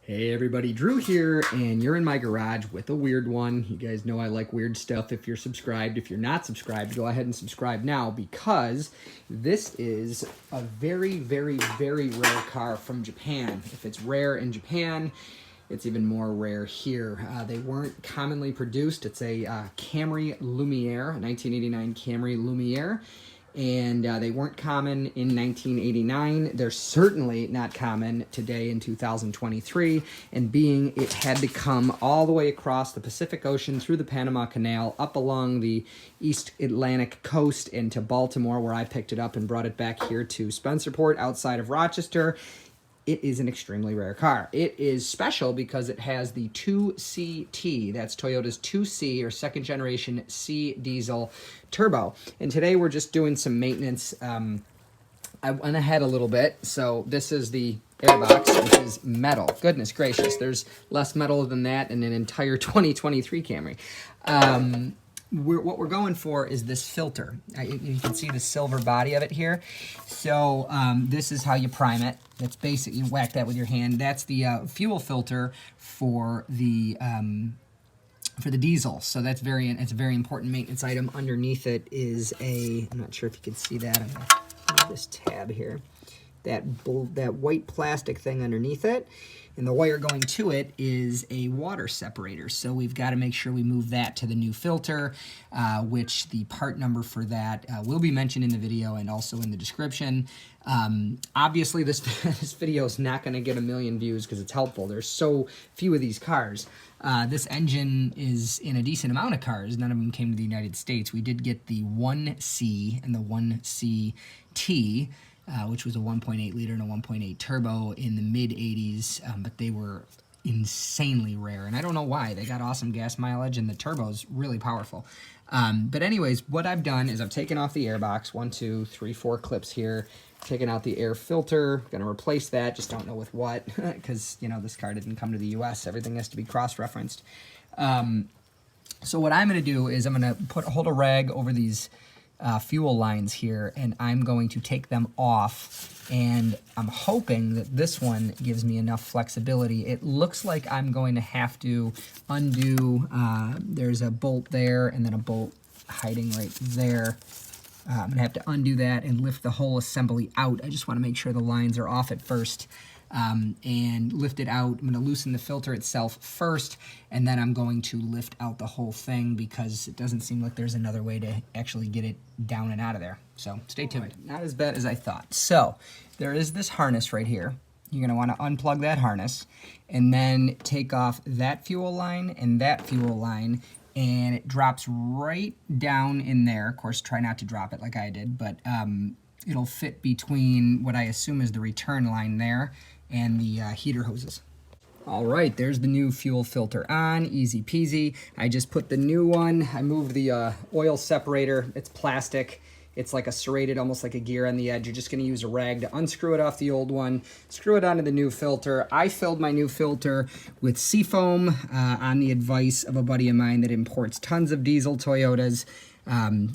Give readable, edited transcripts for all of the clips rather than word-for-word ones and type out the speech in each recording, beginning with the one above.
Hey everybody, Drew here, and you're in my garage with a weird one. You guys know I like weird stuff if you're subscribed. If you're not subscribed, go ahead and subscribe now because this is a very, very, very rare car from Japan. If it's rare in Japan, it's even more rare here. They weren't commonly produced. It's a Camry Lumiere, a 1989 Camry Lumiere. And they weren't common in 1989. They're certainly not common today in 2023. And being it had to come all the way across the Pacific Ocean, through the Panama Canal, up along the East Atlantic coast into Baltimore, where I picked it up and brought it back here to Spencerport outside of Rochester. It is an extremely rare car. It is special because it has the 2C-T. That's Toyota's 2C, or second generation C diesel turbo. And today we're just doing some maintenance. I went ahead a little bit. So this is the airbox, which is metal. Goodness gracious, there's less metal than that in an entire 2023 Camry. What we're going for is this filter. You can see the silver body of it here. So this is how you prime it. That's basic. You whack that with your hand. That's the fuel filter for the diesel. So it's a very important maintenance item. Underneath it is I'm not sure if you can see that on this tab here. That white plastic thing underneath it. And the wire going to it is a water separator. So we've got to make sure we move that to the new filter, which the part number for that will be mentioned in the video and also in the description. Obviously, this video is not going to get 1 million views because it's helpful. There's so few of these cars. This engine is in a decent amount of cars. None of them came to the United States. We did get the 1C and the 1C-T. Which was a 1.8 liter and a 1.8 turbo in the mid-80s, but they were insanely rare, and I don't know why. They got awesome gas mileage, and the turbo's really powerful. But anyways, what I've done is I've taken off the airbox, 1, 2, 3, 4 clips here, taken out the air filter, gonna replace that, just don't know with what, because, you know, this car didn't come to the US. Everything has to be cross-referenced. So what I'm gonna do is I'm gonna hold a rag over these fuel lines here, and I'm going to take them off, and I'm hoping that this one gives me enough flexibility. It looks like I'm going to have to undo, there's a bolt there and then a bolt hiding right there. I'm gonna have to undo that and lift the whole assembly out. I just want to make sure the lines are off at first. And lift it out. I'm going to loosen the filter itself first, and then I'm going to lift out the whole thing because it doesn't seem like there's another way to actually get it down and out of there. So stay tuned. Not as bad as I thought. So there is this harness right here. You're going to want to unplug that harness and then take off that fuel line and that fuel line, and it drops right down in there. Of course, try not to drop it like I did, but it'll fit between what I assume is the return line there and the heater hoses. All right, there's the new fuel filter on, easy peasy. I just put the new one. I moved the oil separator. It's plastic. It's like a serrated, almost like a gear on the edge. You're just gonna use a rag to unscrew it off the old one, screw it onto the new filter. I filled my new filter with seafoam on the advice of a buddy of mine that imports tons of diesel Toyotas.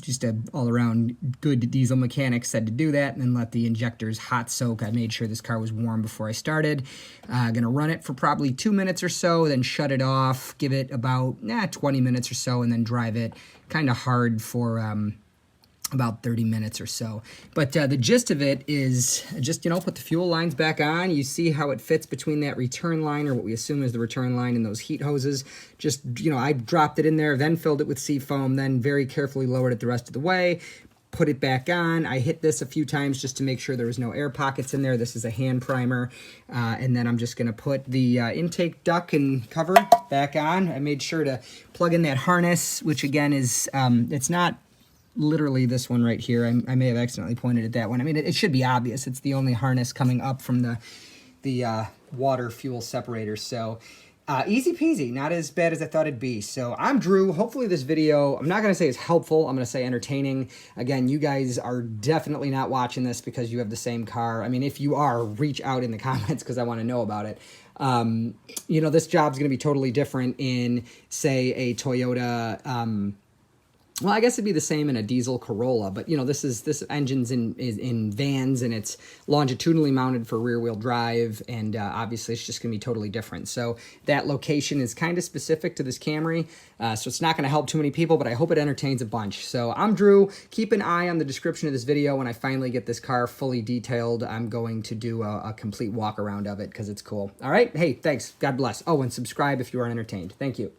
Just a all-around good diesel mechanic said to do that and then let the injectors hot soak. I made sure this car was warm before I started. Gonna run it for probably 2 minutes or so, then shut it off, give it about 20 minutes or so, and then drive it kind of hard for about 30 minutes or so. But the gist of it is just, you know, put the fuel lines back on. You see how it fits between that return line, or what we assume is the return line, and those heat hoses. Just, you know, I dropped it in there, then filled it with seafoam, then very carefully lowered it the rest of the way, put it back on. I hit this a few times just to make sure there was no air pockets in there. This is a hand primer. And then I'm just gonna put the intake duct and cover back on. I made sure to plug in that harness, which again is, it's not literally this one right here. I may have accidentally pointed at that one. I mean, it should be obvious. It's the only harness coming up from the water fuel separator. So easy peasy, not as bad as I thought it'd be. So I'm Drew. Hopefully this video, I'm not going to say is helpful. I'm going to say entertaining. Again, you guys are definitely not watching this because you have the same car. I mean, if you are, reach out in the comments because I want to know about it. You know, this job's going to be totally different in, say, a Toyota well, I guess it'd be the same in a diesel Corolla, but you know, this engine's in vans, and it's longitudinally mounted for rear wheel drive, and obviously it's just gonna be totally different. So that location is kind of specific to this Camry, so it's not gonna help too many people, but I hope it entertains a bunch. So I'm Drew. Keep an eye on the description of this video. When I finally get this car fully detailed, I'm going to do a complete walk around of it because it's cool. All right, hey, thanks. God bless. Oh, and subscribe if you are entertained. Thank you.